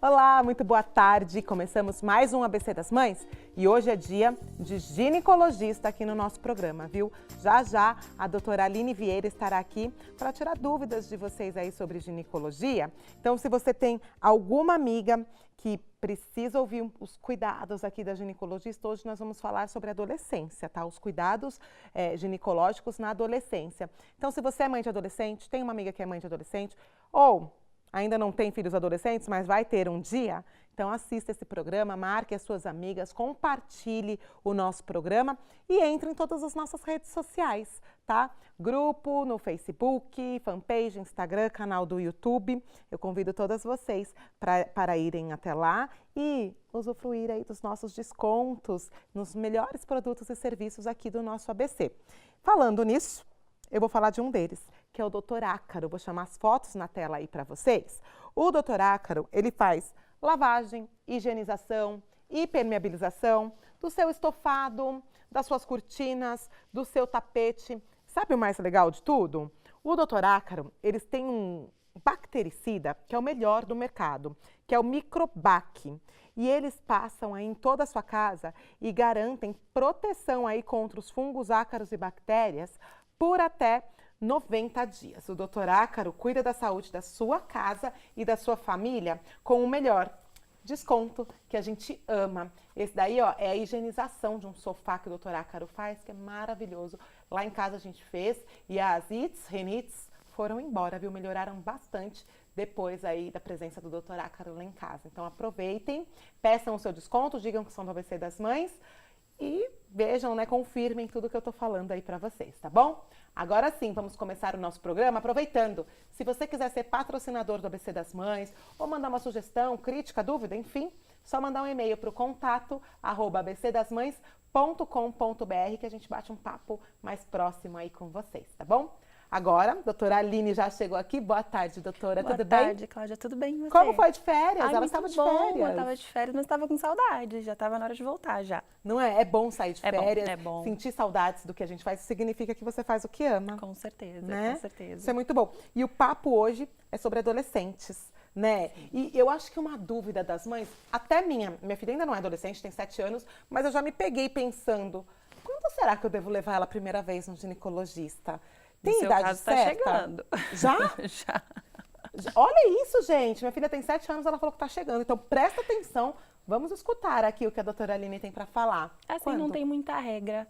Olá, muito boa tarde. Começamos mais um ABC das Mães e hoje é dia de ginecologista aqui no nosso programa, viu? Já já a doutora Aline Vieira estará aqui para tirar dúvidas de vocês aí sobre ginecologia. Então, se você tem alguma amiga que precisa ouvir os cuidados aqui da ginecologista, hoje nós vamos falar sobre adolescência, tá? Os cuidados ginecológicos na adolescência. Então, se você é mãe de adolescente, tem uma amiga que é mãe de adolescente, ou ainda não tem filhos adolescentes, mas vai ter um dia, então assista esse programa, marque as suas amigas, compartilhe o nosso programa e entre em todas as nossas redes sociais, tá? Grupo no Facebook, fanpage, Instagram, canal do YouTube. Eu convido todas vocês para irem até lá e usufruir aí dos nossos descontos nos melhores produtos e serviços aqui do nosso ABC. Falando nisso, eu vou falar de um deles, que é o Dr. Ácaro. Vou chamar as fotos na tela aí para vocês. O Dr. Ácaro, ele faz lavagem, higienização, hipermeabilização do seu estofado, das suas cortinas, do seu tapete. Sabe o mais legal de tudo? O Dr. Ácaro, eles têm um bactericida que é o melhor do mercado, que é o Microbac. E eles passam aí em toda a sua casa e garantem proteção aí contra os fungos, ácaros e bactérias por até 90 dias. O Dr. Ácaro cuida da saúde da sua casa e da sua família com o melhor desconto que a gente ama. Esse daí, ó, é a higienização de um sofá que o Dr. Ácaro faz, que é maravilhoso. Lá em casa a gente fez e as renites foram embora, viu? Melhoraram bastante depois aí da presença do Dr. Ácaro lá em casa. Então aproveitem, peçam o seu desconto, digam que são do ABC das Mães e vejam, né, confirmem tudo que eu tô falando aí para vocês, tá bom? Agora sim, vamos começar o nosso programa aproveitando. Se você quiser ser patrocinador do ABC das Mães ou mandar uma sugestão, crítica, dúvida, enfim, só mandar um e-mail para o contato@abcdasmães.com.br que a gente bate um papo mais próximo aí com vocês, tá bom? Agora, a doutora Aline já chegou aqui. Boa tarde, doutora. Tudo bem? Boa tarde, Cláudia. Tudo bem com você? Como foi de férias? Ai, Ela estava de bom. férias. Eu estava de férias, mas estava com saudade. Já estava na hora de voltar já. Não é? É bom sair de férias, é bom. Sentir saudades do que a gente faz. Isso significa que você faz o que ama. Com certeza, né? com certeza. Isso é muito bom. E o papo hoje é sobre adolescentes, né? Sim. E eu acho que uma dúvida das mães, até minha filha ainda não é adolescente, tem 7 anos, mas eu já me peguei pensando, quando será que eu devo levar ela a primeira vez no ginecologista? Tem no idade caso, certa? Tá chegando. Já? Já. Olha isso, gente. Minha filha tem 7 anos, ela falou que tá chegando. Então, presta atenção. Vamos escutar aqui o que a doutora Aline tem para falar. Assim, Quando? não tem muita regra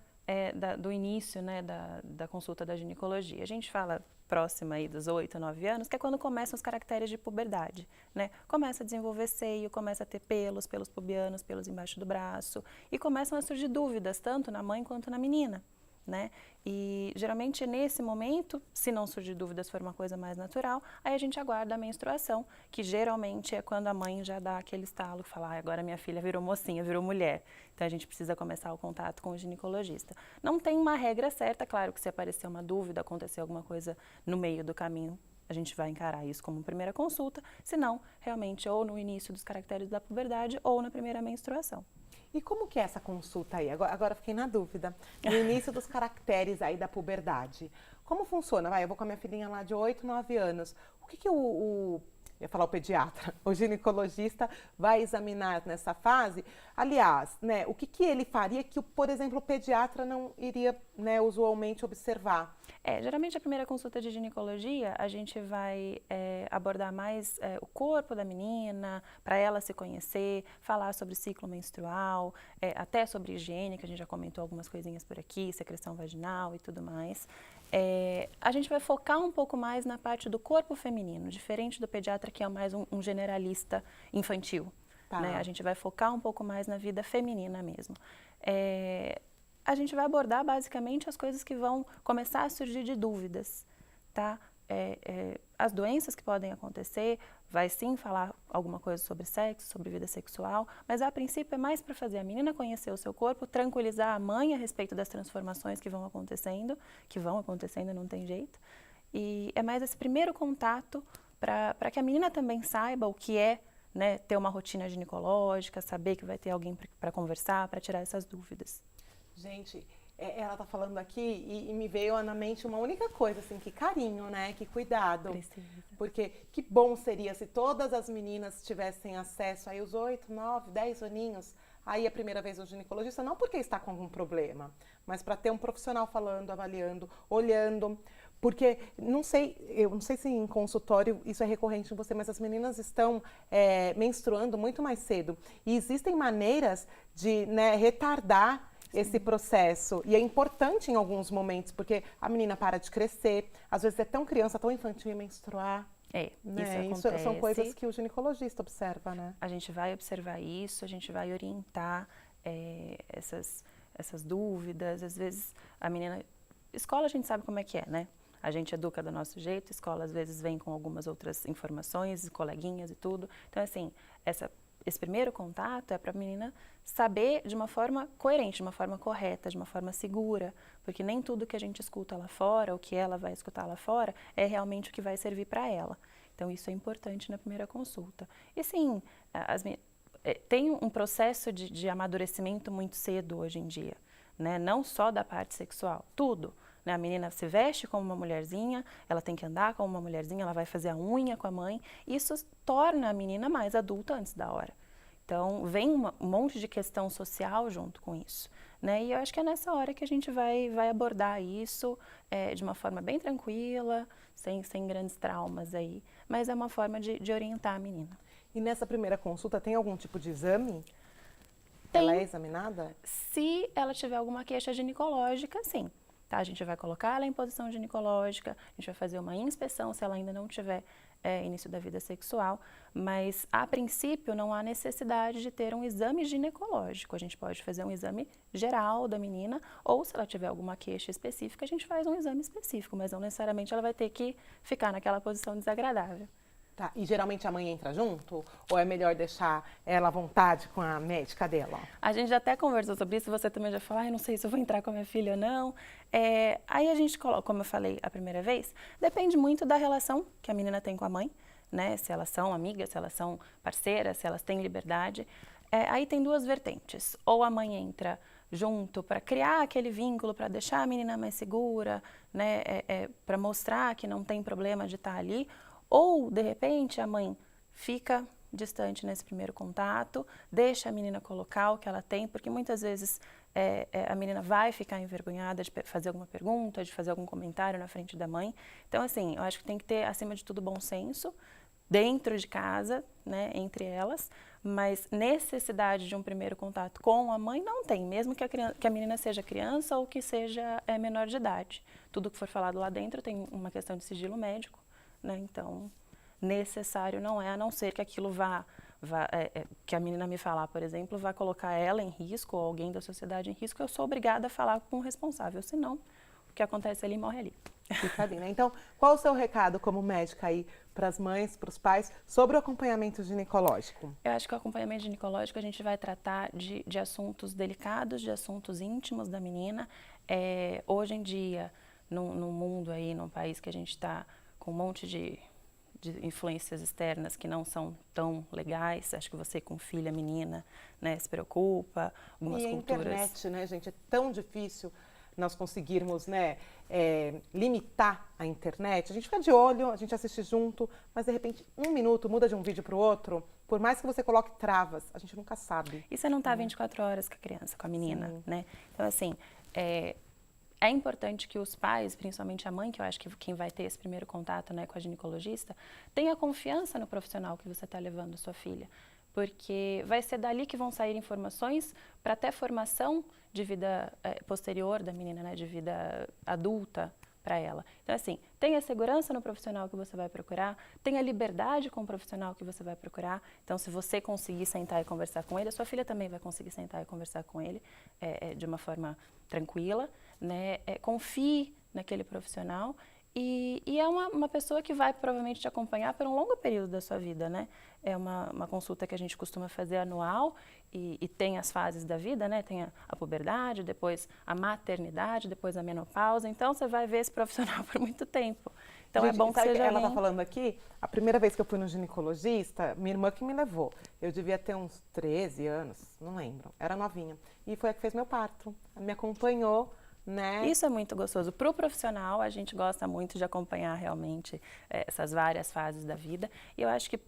do início, né, da consulta da ginecologia. A gente fala próxima aí dos 8, 9 anos, que é quando começam os caracteres de puberdade, né? Começa a desenvolver seio, começa a ter pelos pubianos, pelos embaixo do braço, e começam a surgir dúvidas, tanto na mãe quanto na menina. Né? E geralmente nesse momento, se não surgir dúvidas, for uma coisa mais natural, aí a gente aguarda a menstruação, que geralmente é quando a mãe já dá aquele estalo, fala, agora minha filha virou mocinha, virou mulher, então a gente precisa começar o contato com o ginecologista. Não tem uma regra certa, claro que se aparecer uma dúvida, acontecer alguma coisa no meio do caminho, a gente vai encarar isso como primeira consulta, se não, realmente ou no início dos caracteres da puberdade ou na primeira menstruação. E como que é essa consulta aí? Agora fiquei na dúvida. No início dos caracteres aí da puberdade. Como funciona? Eu vou com a minha filhinha lá de 8, 9 anos. O que eu ia falar o pediatra, o ginecologista vai examinar nessa fase? Aliás, né, o que ele faria que, por exemplo, o pediatra não iria, né, usualmente observar? Geralmente a primeira consulta de ginecologia, a gente vai abordar mais o corpo da menina, para ela se conhecer, falar sobre ciclo menstrual, até sobre higiene, que a gente já comentou algumas coisinhas por aqui, secreção vaginal e tudo mais. A gente vai focar um pouco mais na parte do corpo feminino, diferente do pediatra que é mais um generalista infantil. Tá. Né? A gente vai focar um pouco mais na vida feminina mesmo. A gente vai abordar basicamente as coisas que vão começar a surgir de dúvidas, tá? As doenças que podem acontecer, vai sim falar alguma coisa sobre sexo, sobre vida sexual, mas a princípio é mais para fazer a menina conhecer o seu corpo, tranquilizar a mãe a respeito das transformações que vão acontecendo, não tem jeito. E é mais esse primeiro contato para que a menina também saiba o que é, né, ter uma rotina ginecológica, saber que vai ter alguém para conversar, para tirar essas dúvidas. Gente, ela tá falando aqui e me veio na mente uma única coisa, assim, que carinho, né? Que cuidado. Precisa. Porque que bom seria se todas as meninas tivessem acesso aí os 8, 9, 10 aninhos, aí a primeira vez no ginecologista, não porque está com algum problema, mas para ter um profissional falando, avaliando, olhando. Porque, eu não sei se em consultório isso é recorrente em você, mas as meninas estão menstruando muito mais cedo. E existem maneiras de, né, retardar esse processo. E é importante em alguns momentos, porque a menina para de crescer, às vezes é tão criança, tão infantil e menstruar. Né? Isso são coisas que o ginecologista observa, né? A gente vai observar isso, a gente vai orientar essas dúvidas. Às vezes a menina... Escola a gente sabe como é que é, né? A gente educa do nosso jeito, escola às vezes vem com algumas outras informações, coleguinhas e tudo. Então, assim, esse primeiro contato é para a menina saber de uma forma coerente, de uma forma correta, de uma forma segura, porque nem tudo que a gente escuta lá fora, o que ela vai escutar lá fora, é realmente o que vai servir para ela. Então, isso é importante na primeira consulta. E sim, tem um processo de amadurecimento muito cedo hoje em dia, né? Não só da parte sexual, tudo. A menina se veste como uma mulherzinha, ela tem que andar como uma mulherzinha, ela vai fazer a unha com a mãe. Isso torna a menina mais adulta antes da hora. Então, vem um monte de questão social junto com isso, né? E eu acho que é nessa hora que a gente vai abordar isso de uma forma bem tranquila, sem grandes traumas aí. Mas é uma forma de orientar a menina. E nessa primeira consulta, tem algum tipo de exame? Tem. Ela é examinada? Se ela tiver alguma queixa ginecológica, sim. Tá, a gente vai colocar ela em posição ginecológica, a gente vai fazer uma inspeção se ela ainda não tiver início da vida sexual, mas a princípio não há necessidade de ter um exame ginecológico. A gente pode fazer um exame geral da menina, ou se ela tiver alguma queixa específica, a gente faz um exame específico, mas não necessariamente ela vai ter que ficar naquela posição desagradável. Tá, e geralmente a mãe entra junto? Ou é melhor deixar ela à vontade com a médica dela? A gente já até conversou sobre isso, você também já falou, não sei se eu vou entrar com a minha filha ou não. Aí a gente coloca, como eu falei a primeira vez, depende muito da relação que a menina tem com a mãe, né? Se elas são amigas, se elas são parceiras, se elas têm liberdade. Aí tem duas vertentes. Ou a mãe entra junto para criar aquele vínculo, para deixar a menina mais segura, né? Para mostrar que não tem problema de estar ali. Ou, de repente, a mãe fica distante nesse primeiro contato, deixa a menina colocar o que ela tem, porque muitas vezes a menina vai ficar envergonhada de fazer alguma pergunta, de fazer algum comentário na frente da mãe. Então, assim, eu acho que tem que ter, acima de tudo, bom senso, dentro de casa, né, entre elas, mas necessidade de um primeiro contato com a mãe não tem, mesmo que a menina seja criança ou que seja menor de idade. Tudo que for falado lá dentro tem uma questão de sigilo médico. Né? Então, necessário não é, a não ser que aquilo que a menina me falar, por exemplo, vai colocar ela em risco ou alguém da sociedade em risco, eu sou obrigada a falar com o responsável, senão o que acontece ali morre ali. Né? Então, qual o seu recado como médica aí para as mães, para os pais, sobre o acompanhamento ginecológico? Eu acho que o acompanhamento ginecológico a gente vai tratar de assuntos delicados, de assuntos íntimos da menina. Hoje em dia, no mundo aí, num país que a gente está com um monte de influências externas que não são tão legais. Acho que você com filha menina, né, se preocupa. Algumas culturas... a internet, né, gente? É tão difícil nós conseguirmos, né, limitar a internet. A gente fica de olho, a gente assiste junto, mas de repente, um minuto muda de um vídeo para o outro. Por mais que você coloque travas, a gente nunca sabe. E você não está 24 horas com a criança, com a menina, sim, né? Então, assim, é importante que os pais, principalmente a mãe, que eu acho que quem vai ter esse primeiro contato, né, com a ginecologista, tenha confiança no profissional que você está levando sua filha. Porque vai ser dali que vão sair informações para até formação de vida posterior da menina, né, de vida adulta para ela. Então, assim, tenha segurança no profissional que você vai procurar, tenha liberdade com o profissional que você vai procurar. Então, se você conseguir sentar e conversar com ele, a sua filha também vai conseguir sentar e conversar com ele de uma forma tranquila, né? Confie naquele profissional e é uma pessoa que vai provavelmente te acompanhar por um longo período da sua vida, né? É uma consulta que a gente costuma fazer anual e tem as fases da vida, né? Tem a puberdade, depois a maternidade, depois a menopausa. Então, você vai ver esse profissional por muito tempo. Então, gente, é bom que seja ela está falando aqui, a primeira vez que eu fui no ginecologista, minha irmã que me levou. Eu devia ter uns 13 anos, não lembro, era novinha. E foi a que fez meu parto. Ela me acompanhou né? Isso é muito gostoso. Para o profissional, a gente gosta muito de acompanhar realmente essas várias fases da vida. E eu acho que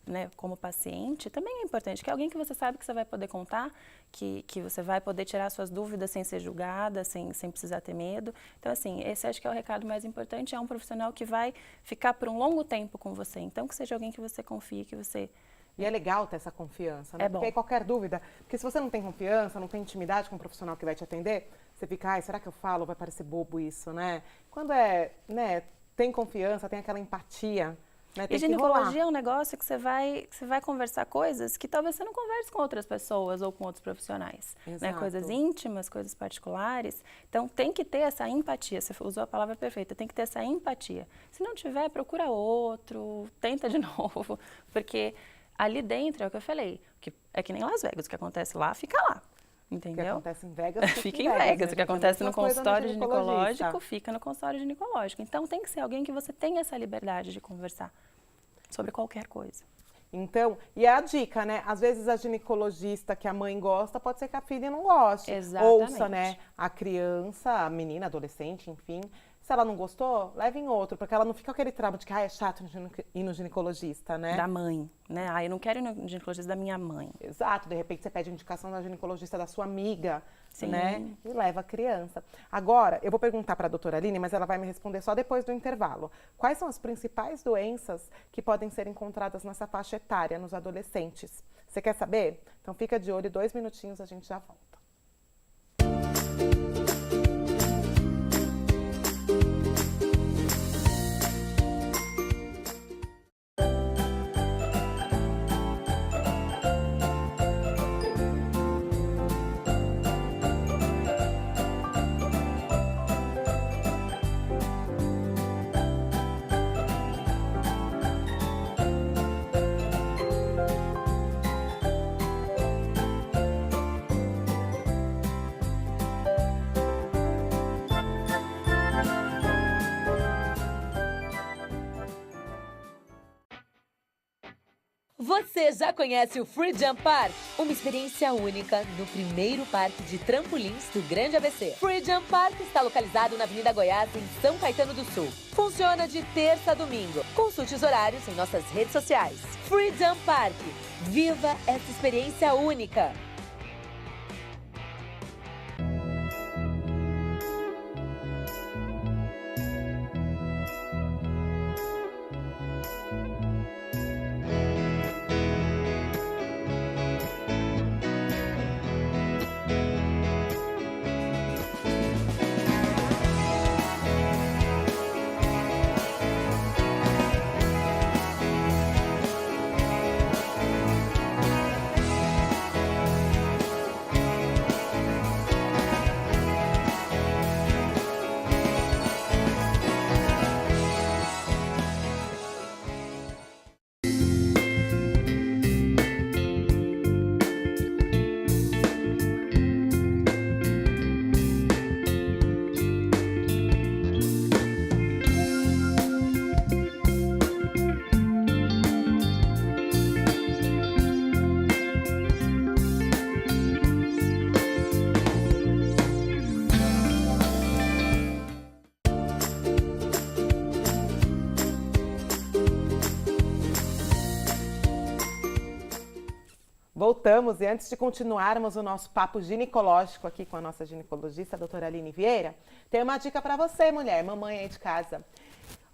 né, como paciente, também é importante que alguém que você sabe que você vai poder contar, que você vai poder tirar suas dúvidas sem ser julgada, sem precisar ter medo. Então, assim, esse acho que é o recado mais importante, é um profissional que vai ficar por um longo tempo com você. Então, que seja alguém que você confie, que você... E é legal ter essa confiança, né? É bom. Porque aí qualquer dúvida, porque se você não tem confiança, não tem intimidade com o profissional que vai te atender, você fica, ai, será que eu falo? Vai parecer bobo isso, né? Quando né, tem confiança, tem aquela empatia, né? E ginecologia é um negócio que você vai conversar coisas que talvez você não converse com outras pessoas ou com outros profissionais. Né? Coisas íntimas, coisas particulares. Então, tem que ter essa empatia. Você usou a palavra perfeita, tem que ter essa empatia. Se não tiver, procura outro, tenta de novo. Porque ali dentro, é o que eu falei, que é que nem Las Vegas, o que acontece lá, fica lá. Entendeu? O que acontece em Vegas, fica em Vegas. Né? O que acontece no consultório ginecológico, fica no consultório ginecológico. Então, tem que ser alguém que você tenha essa liberdade de conversar sobre qualquer coisa. Então, e é a dica, né? Às vezes a ginecologista que a mãe gosta, pode ser que a filha não goste. Exatamente. Ouça, né, a criança, a menina, adolescente, enfim. Se ela não gostou, leve em outro, porque ela não fica com aquele trauma de que é chato ir no ginecologista, né? Da mãe, né? Eu não quero ir no ginecologista da minha mãe. Exato, de repente você pede indicação da ginecologista da sua amiga, Sim. né? E leva a criança. Agora, eu vou perguntar para a doutora Aline, mas ela vai me responder só depois do intervalo. Quais são as principais doenças que podem ser encontradas nessa faixa etária, nos adolescentes? Você quer saber? Então fica de olho, 2 minutinhos, a gente já volta. Você já conhece o Free Jump Park? Uma experiência única no primeiro parque de trampolins do Grande ABC. Free Jump Park está localizado na Avenida Goiás, em São Caetano do Sul. Funciona de terça a domingo. Consulte os horários em nossas redes sociais. Free Jump Park. Viva essa experiência única! Voltamos, e antes de continuarmos o nosso papo ginecológico aqui com a nossa ginecologista, a doutora Aline Vieira, tem uma dica para você, mulher, mamãe aí de casa.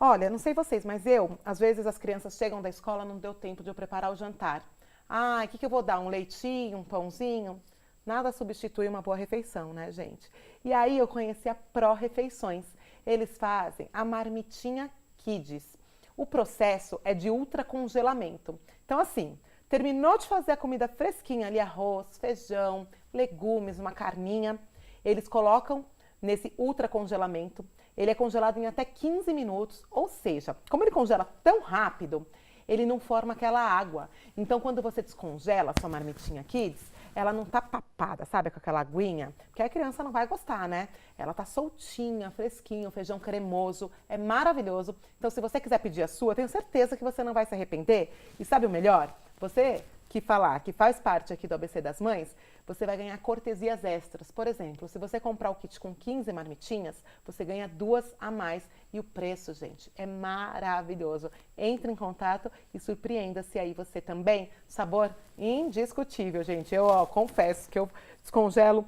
Olha, não sei vocês, mas às vezes as crianças chegam da escola, não deu tempo de eu preparar o jantar. Ah, o que eu vou dar? Um leitinho, um pãozinho? Nada substitui uma boa refeição, né, gente? E aí eu conheci a Pró Refeições. Eles fazem a marmitinha Kids. O processo é de ultracongelamento. Então, assim, terminou de fazer a comida fresquinha ali, arroz, feijão, legumes, uma carninha, eles colocam nesse ultracongelamento. Ele é congelado em até 15 minutos, ou seja, como ele congela tão rápido, ele não forma aquela água. Então, quando você descongela a sua marmitinha Kids, ela não tá papada, sabe, com aquela aguinha, porque a criança não vai gostar, né? Ela tá soltinha, fresquinho, feijão cremoso, é maravilhoso. Então, se você quiser pedir a sua, tenho certeza que você não vai se arrepender. E sabe o melhor? Você que falar que faz parte aqui do ABC das Mães, você vai ganhar cortesias extras. Por exemplo, se você comprar o kit com 15 marmitinhas, você ganha 2 a mais. E o preço, gente, é maravilhoso. Entre em contato e surpreenda-se aí você também. Sabor indiscutível, gente. Eu confesso que eu descongelo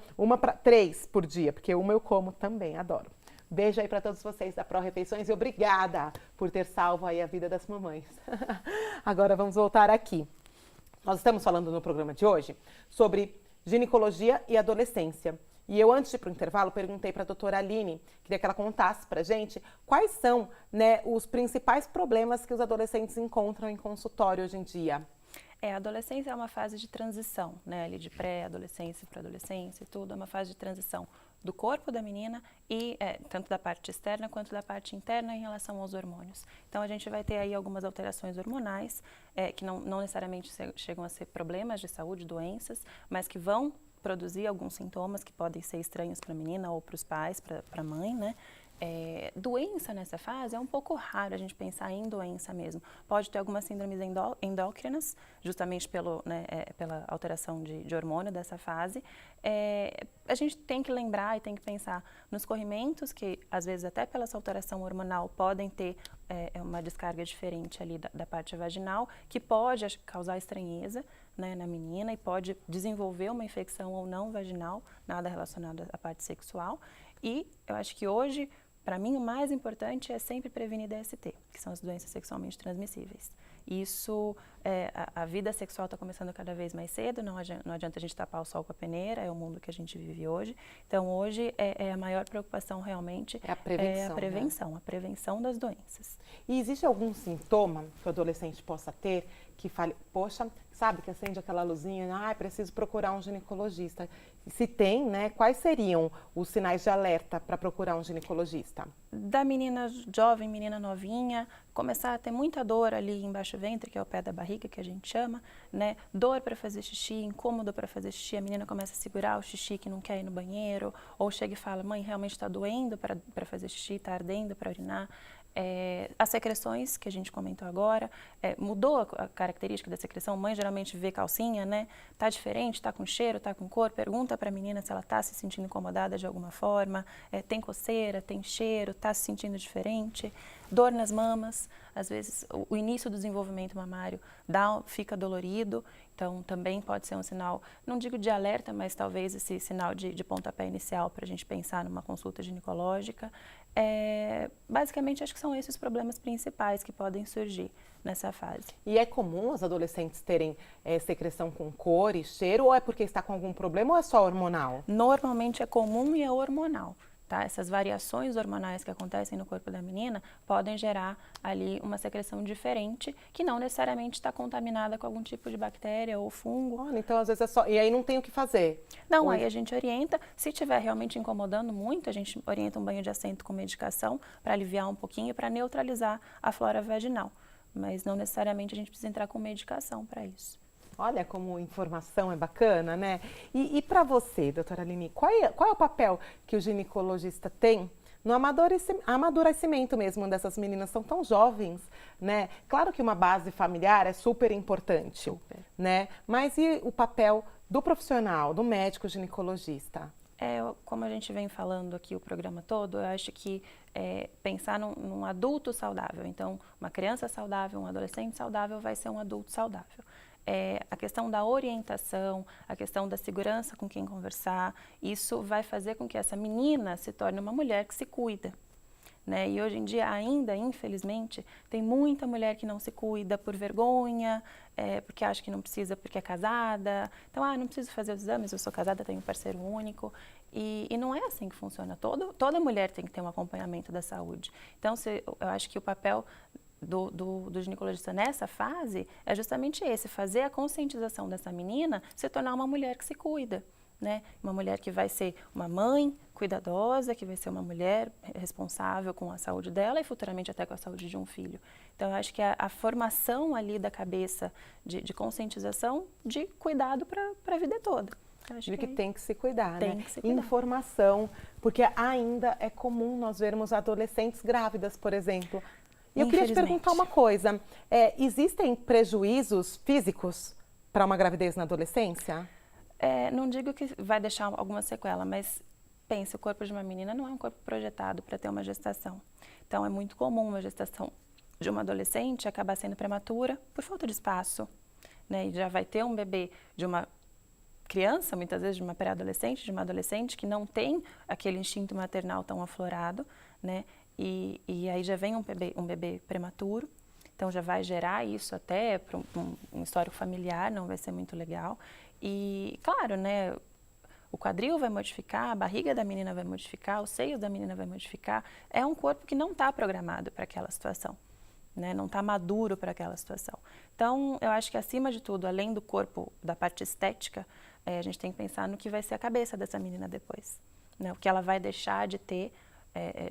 3 por dia, porque uma eu como também, adoro. Beijo aí para todos vocês da Pro Refeições e obrigada por ter salvo aí a vida das mamães. Agora vamos voltar aqui. Nós estamos falando no programa de hoje sobre ginecologia e adolescência. E eu, antes de ir para o intervalo, perguntei para a doutora Aline, queria que ela contasse para a gente quais são, né, os principais problemas que os adolescentes encontram em consultório hoje em dia. A adolescência é uma fase de transição, né, ali de pré-adolescência para adolescência e tudo, é uma fase de transição do corpo da menina e tanto da parte externa quanto da parte interna em relação aos hormônios. Então a gente vai ter aí algumas alterações hormonais que não necessariamente chegam a ser problemas de saúde, doenças, mas que vão produzir alguns sintomas que podem ser estranhos para a menina ou para os pais, para a mãe, né? Doença nessa fase é um pouco raro a gente pensar em doença mesmo. Pode ter algumas síndromes endócrinas, justamente pela alteração de hormônio dessa fase. A gente tem que lembrar e tem que pensar nos corrimentos que, às vezes, até pela essa alteração hormonal, podem ter uma descarga diferente ali da parte vaginal, que pode causar estranheza, né, na menina e pode desenvolver uma infecção ou não vaginal, nada relacionado à parte sexual. E eu acho que hoje, para mim, o mais importante é sempre prevenir DST, que são as doenças sexualmente transmissíveis. Isso, a vida sexual está começando cada vez mais cedo, não adianta a gente tapar o sol com a peneira, é o mundo que a gente vive hoje. Então, hoje, a maior preocupação realmente é a prevenção, né? A prevenção das doenças. E existe algum sintoma que o adolescente possa ter que fale, poxa, sabe, que acende aquela luzinha, preciso procurar um ginecologista. Se tem, né, quais seriam os sinais de alerta para procurar um ginecologista? Da menina jovem, menina novinha, começar a ter muita dor ali embaixo do ventre, que é o pé da barriga, que a gente chama, né? Dor para fazer xixi, incômodo para fazer xixi, a menina começa a segurar o xixi que não quer ir no banheiro, ou chega e fala, mãe, realmente está doendo para fazer xixi, está ardendo para urinar. As secreções, que a gente comentou agora, mudou a característica da secreção, mãe geralmente vê calcinha, né? Tá diferente, tá com cheiro, tá com cor, pergunta para a menina se ela tá se sentindo incomodada de alguma forma, tem coceira, tem cheiro, tá se sentindo diferente, dor nas mamas, às vezes o início do desenvolvimento mamário fica dolorido, então também pode ser um sinal, não digo de alerta, mas talvez esse sinal de pontapé inicial para a gente pensar numa consulta ginecológica. Basicamente, acho que são esses os problemas principais que podem surgir nessa fase. E é comum os adolescentes terem secreção com cor e cheiro, ou é porque está com algum problema ou é só hormonal? Normalmente é comum e é hormonal. Tá? Essas variações hormonais que acontecem no corpo da menina podem gerar ali uma secreção diferente, que não necessariamente está contaminada com algum tipo de bactéria ou fungo. Olha, então às vezes é só... E aí não tem o que fazer? Não, aí a gente orienta. Se estiver realmente incomodando muito, a gente orienta um banho de assento com medicação para aliviar um pouquinho, para neutralizar a flora vaginal. Mas não necessariamente a gente precisa entrar com medicação para isso. Olha como informação é bacana, né? E para você, doutora Aline, qual é o papel que o ginecologista tem no amadurecimento mesmo dessas meninas? São tão jovens, né? Claro que uma base familiar é super importante, né? Mas e o papel do profissional, do médico ginecologista? Como a gente vem falando aqui o programa todo, eu acho que pensar num adulto saudável. Então, uma criança saudável, um adolescente saudável vai ser um adulto saudável. A questão da orientação, a questão da segurança com quem conversar, isso vai fazer com que essa menina se torne uma mulher que se cuida. Né? E hoje em dia ainda, infelizmente, tem muita mulher que não se cuida por vergonha, porque acha que não precisa porque é casada. Então, não preciso fazer os exames, eu sou casada, tenho um parceiro único. E não é assim que funciona. Toda mulher tem que ter um acompanhamento da saúde. Então, eu acho que o papel do ginecologista nessa fase é justamente esse, fazer a conscientização dessa menina se tornar uma mulher que se cuida, né? Uma mulher que vai ser uma mãe cuidadosa, que vai ser uma mulher responsável com a saúde dela e futuramente até com a saúde de um filho. Então, eu acho que a formação ali da cabeça de conscientização, de cuidado para a vida toda. De que tem que se cuidar, né? Que se cuidar. Informação, porque ainda é comum nós vermos adolescentes grávidas, por exemplo. E eu queria te perguntar uma coisa, existem prejuízos físicos para uma gravidez na adolescência? Não digo que vai deixar alguma sequela, mas pense, o corpo de uma menina não é um corpo projetado para ter uma gestação. Então, é muito comum uma gestação de uma adolescente acabar sendo prematura por falta de espaço, né? E já vai ter um bebê de uma criança, muitas vezes de uma pré-adolescente, de uma adolescente que não tem aquele instinto maternal tão aflorado, né? E aí já vem um bebê prematuro, então já vai gerar isso até para um histórico familiar, não vai ser muito legal. E, claro, né? O quadril vai modificar, a barriga da menina vai modificar, os seios da menina vai modificar. É um corpo que não está programado para aquela situação, né? Não está maduro para aquela situação. Então, eu acho que acima de tudo, além do corpo, da parte estética, a gente tem que pensar no que vai ser a cabeça dessa menina depois, né? O que ela vai deixar de ter,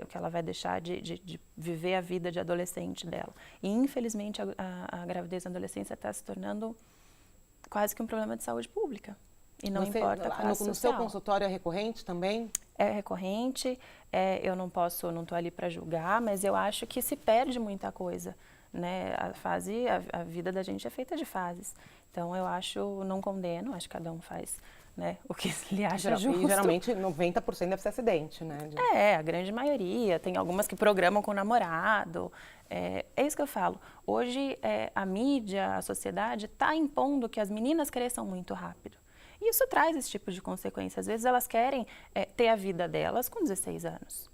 o que ela vai deixar de viver a vida de adolescente dela. E, infelizmente, a gravidez na adolescência está se tornando quase que um problema de saúde pública. E não importa a classe social. No seu consultório é recorrente também? É recorrente, eu não estou ali para julgar, mas eu acho que se perde muita coisa, né? A vida da gente é feita de fases. Então, eu acho, não condeno, acho que cada um faz, né, o que lhe acha justo. E geralmente 90% deve ser acidente, né? A grande maioria. Tem algumas que programam com o namorado. É isso que eu falo. Hoje, a mídia, a sociedade está impondo que as meninas cresçam muito rápido. E isso traz esse tipo de consequência. Às vezes elas querem ter a vida delas com 16 anos.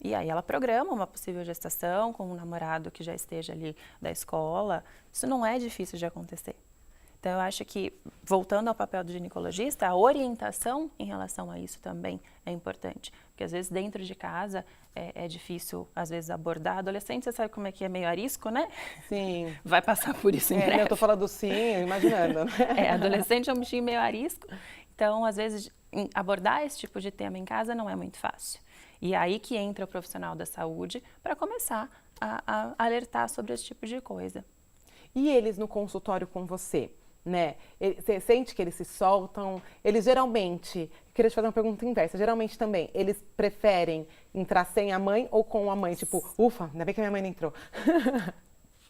E aí ela programa uma possível gestação com um namorado que já esteja ali da escola. Isso não é difícil de acontecer. Então, eu acho que, voltando ao papel do ginecologista, a orientação em relação a isso também é importante. Porque, às vezes, dentro de casa, é difícil, às vezes, abordar. Adolescente, você sabe como é que é meio arisco, né? Sim. Vai passar por isso em breve. Eu tô falando sim, imaginando. Adolescente é um bichinho meio arisco. Então, às vezes, abordar esse tipo de tema em casa não é muito fácil. E é aí que entra o profissional da saúde para começar a alertar sobre esse tipo de coisa. E eles no consultório com você? Né? Você sente que eles se soltam? Eles geralmente, queria te fazer uma pergunta inversa, geralmente também, eles preferem entrar sem a mãe ou com a mãe? Tipo, ufa, ainda bem que a minha mãe não entrou.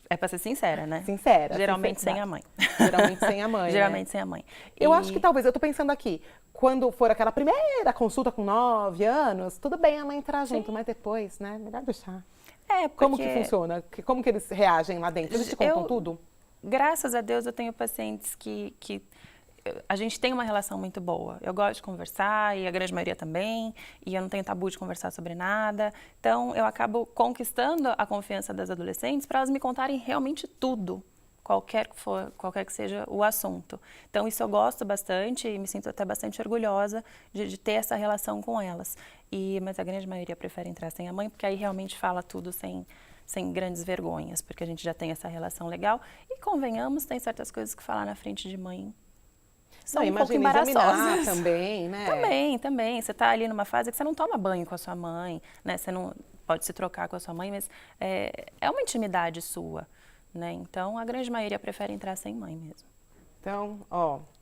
É pra ser sincera, né? Sincera. Geralmente sem a mãe. Geralmente sem a mãe, Geralmente né? sem a mãe. Eu acho que talvez, eu tô pensando aqui, quando for aquela primeira consulta com 9 anos, tudo bem a mãe entrar junto, mas depois, né? Melhor deixar. Porque... Como que funciona? Como que eles reagem lá dentro? Eles te contam tudo? Graças a Deus eu tenho pacientes que a gente tem uma relação muito boa. Eu gosto de conversar e a grande maioria também, e eu não tenho tabu de conversar sobre nada. Então eu acabo conquistando a confiança das adolescentes para elas me contarem realmente tudo, qualquer que seja o assunto. Então isso eu gosto bastante e me sinto até bastante orgulhosa de ter essa relação com elas. Mas a grande maioria prefere entrar sem a mãe, porque aí realmente fala tudo sem grandes vergonhas, porque a gente já tem essa relação legal. E convenhamos, tem certas coisas que falar na frente de mãe são um pouco embaraçosas. Também, né? Também. Você está ali numa fase que você não toma banho com a sua mãe, né? Você não pode se trocar com a sua mãe, mas é uma intimidade sua, né? Então, a grande maioria prefere entrar sem mãe mesmo. Então,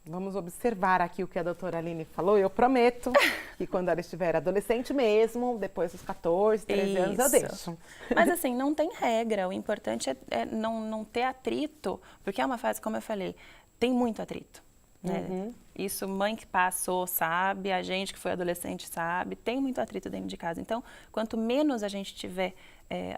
vamos observar aqui o que a doutora Aline falou. Eu prometo que quando ela estiver adolescente mesmo, depois dos 14, 13 anos, eu deixo. Mas assim, não tem regra. O importante é não ter atrito, porque é uma fase, como eu falei, tem muito atrito. Né? Uhum. Isso, mãe que passou sabe, a gente que foi adolescente sabe, tem muito atrito dentro de casa. Então, quanto menos a gente tiver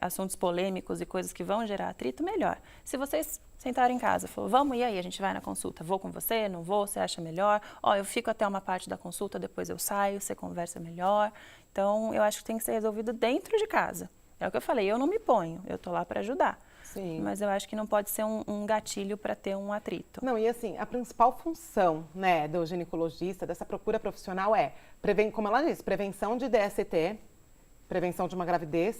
assuntos polêmicos e coisas que vão gerar atrito, melhor. Se vocês sentarem em casa, falar, vamos, e aí, a gente vai na consulta, vou com você, não vou, você acha melhor? Eu fico até uma parte da consulta, depois eu saio, você conversa melhor. Então, eu acho que tem que ser resolvido dentro de casa. É o que eu falei, eu não me ponho, eu tô lá para ajudar. Sim. Mas eu acho que não pode ser um gatilho para ter um atrito. Não, e assim, a principal função, né, do ginecologista, dessa procura profissional como ela disse, prevenção de DST, prevenção de uma gravidez,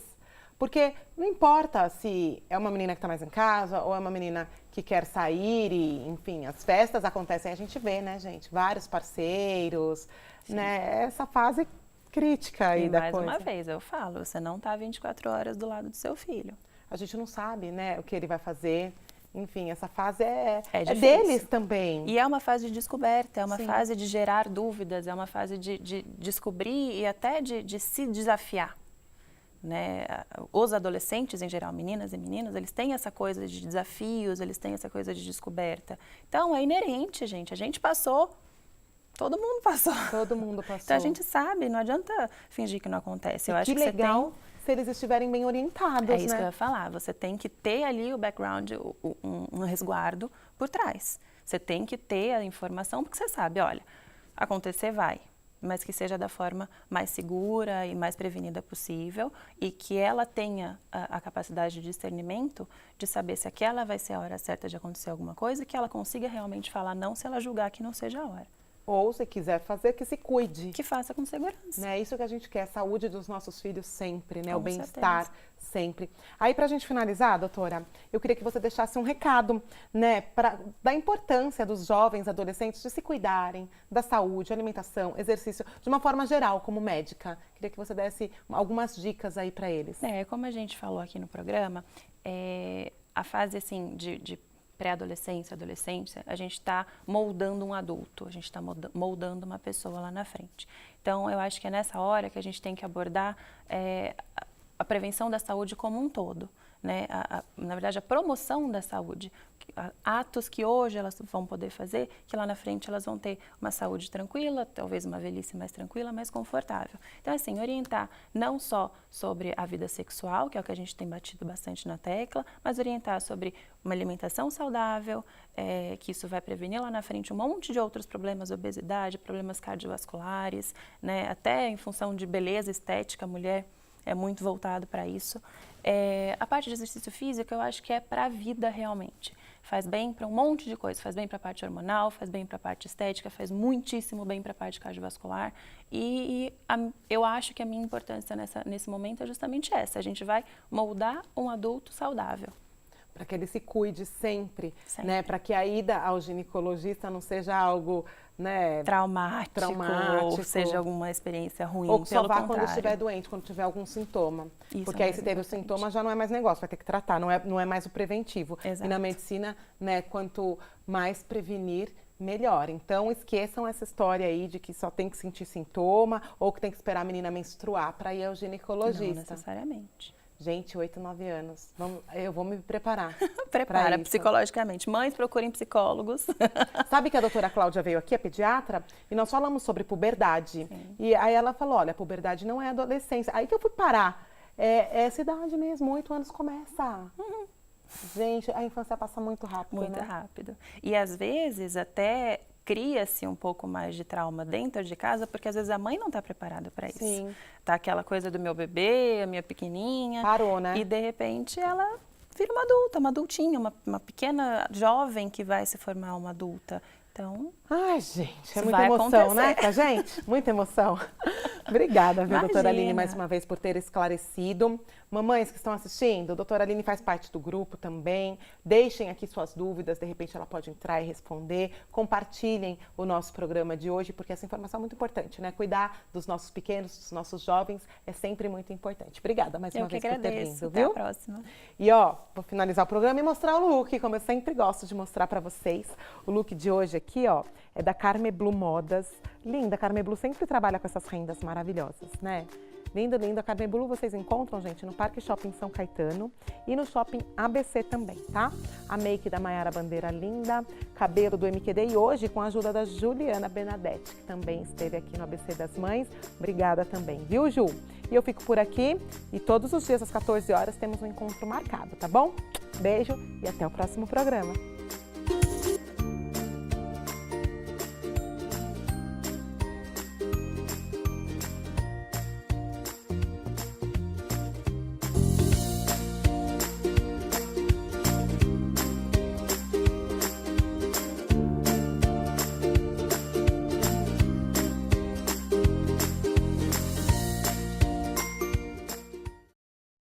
porque não importa se é uma menina que está mais em casa ou é uma menina que quer sair e, enfim, as festas acontecem, a gente vê, né, gente, vários parceiros, sim, né, essa fase crítica aí da coisa. E mais uma vez, eu falo, você não está 24 horas do lado do seu filho. A gente não sabe, né, o que ele vai fazer. Enfim, essa fase é deles também. E é uma fase de descoberta, é uma sim, fase de gerar dúvidas, é uma fase de descobrir e até de se desafiar. né? Os adolescentes, em geral, meninas e meninos, eles têm essa coisa de desafios, eles têm essa coisa de descoberta. Então, é inerente, gente. A gente passou, todo mundo passou. Todo mundo passou. Então, a gente sabe, não adianta fingir que não acontece. Eu acho que que legal se eles estiverem bem orientados, É isso né? que eu ia falar. Você tem que ter ali o background, um resguardo por trás. Você tem que ter a informação, porque você sabe, olha, acontecer vai, mas que seja da forma mais segura e mais prevenida possível e que ela tenha a capacidade de discernimento de saber se aquela vai ser a hora certa de acontecer alguma coisa e que ela consiga realmente falar não se ela julgar que não seja a hora. Ou, se quiser fazer, que se cuide. Que faça com segurança. É isso que a gente quer, a saúde dos nossos filhos sempre, né? Com O bem-estar certeza. sempre. Aí, pra gente finalizar, doutora, eu queria que você deixasse um recado, né? Da importância dos jovens, adolescentes, de se cuidarem da saúde, alimentação, exercício, de uma forma geral, como médica. Queria que você desse algumas dicas aí pra eles. Como a gente falou aqui no programa, a fase, assim, de pré-adolescência, adolescência, a gente está moldando um adulto, a gente está moldando uma pessoa lá na frente. Então, eu acho que é nessa hora que a gente tem que abordar a prevenção da saúde como um todo, né? Na verdade, a promoção da saúde. Atos que hoje elas vão poder fazer, que lá na frente elas vão ter uma saúde tranquila, talvez uma velhice mais tranquila, mais confortável. Então, assim, orientar não só sobre a vida sexual, que é o que a gente tem batido bastante na tecla, mas orientar sobre uma alimentação saudável, que isso vai prevenir lá na frente um monte de outros problemas, obesidade, problemas cardiovasculares, né? Até em função de beleza estética, a mulher é muito voltado para isso. A parte de exercício físico, eu acho que é para a vida realmente. Faz bem para um monte de coisa, faz bem para a parte hormonal, faz bem para a parte estética, faz muitíssimo bem para a parte cardiovascular. Eu acho que a minha importância nesse momento é justamente essa. A gente vai moldar um adulto saudável. Para que ele se cuide sempre, Sempre. né? Para que a ida ao ginecologista não seja algo, né, Traumático, ou seja alguma experiência ruim. ou que só pelo vá contrário. quando estiver doente, quando tiver algum sintoma. Isso Porque é aí mais se teve o importante. sintoma já não é mais negócio, vai ter que tratar, não é mais o preventivo. Exato. E na medicina, né, quanto mais prevenir, melhor. Então esqueçam essa história aí de que só tem que sentir sintoma ou que tem que esperar a menina menstruar para ir ao Não ginecologista. necessariamente. Gente, 8, 9 anos. Eu vou me preparar. Prepara pra isso. psicologicamente. Mães, procurem psicólogos. Sabe que a doutora Cláudia veio aqui, a pediatra, e nós falamos sobre puberdade. Sim. E aí ela falou, olha, puberdade não é adolescência. Aí que eu fui parar. É essa idade mesmo, 8 anos começa. Gente, a infância passa muito rápido, Muito né? rápido. E às vezes até cria-se um pouco mais de trauma dentro de casa, porque às vezes a mãe não está preparada para isso. Sim. Tá aquela coisa do meu bebê, a minha pequenininha. Parou, né? E de repente ela vira uma adulta, uma adultinha, uma pequena jovem que vai se formar uma adulta. Então, Ai, gente, é Isso muita vai emoção, né, acontecer. pra gente? Muita emoção. Obrigada, viu, doutora Aline, Imagina. mais uma vez por ter esclarecido. Mamães que estão assistindo, a doutora Aline faz parte do grupo também. Deixem aqui suas dúvidas, de repente ela pode entrar e responder. Compartilhem o nosso programa de hoje, porque essa informação é muito importante, né? Cuidar dos nossos pequenos, dos nossos jovens, é sempre muito importante. Obrigada mais eu uma que vez por ter agradeço. vindo, Até viu? a próxima. E ó, vou finalizar o programa e mostrar o look, como eu sempre gosto de mostrar pra vocês. O look de hoje aqui, ó, é da Carme Blue Modas. Linda, Carme Blue sempre trabalha com essas rendas maravilhosas, né? Lindo, lindo. A Carme Blue vocês encontram, gente, no Parque Shopping São Caetano e no Shopping ABC também, tá? A make da Maiara Bandeira linda, cabelo do MQD e hoje com a ajuda da Juliana Benadetti, que também esteve aqui no ABC das Mães. Obrigada também, viu, Ju? E eu fico por aqui e todos os dias às 14 horas temos um encontro marcado, tá bom? Beijo e até o próximo programa.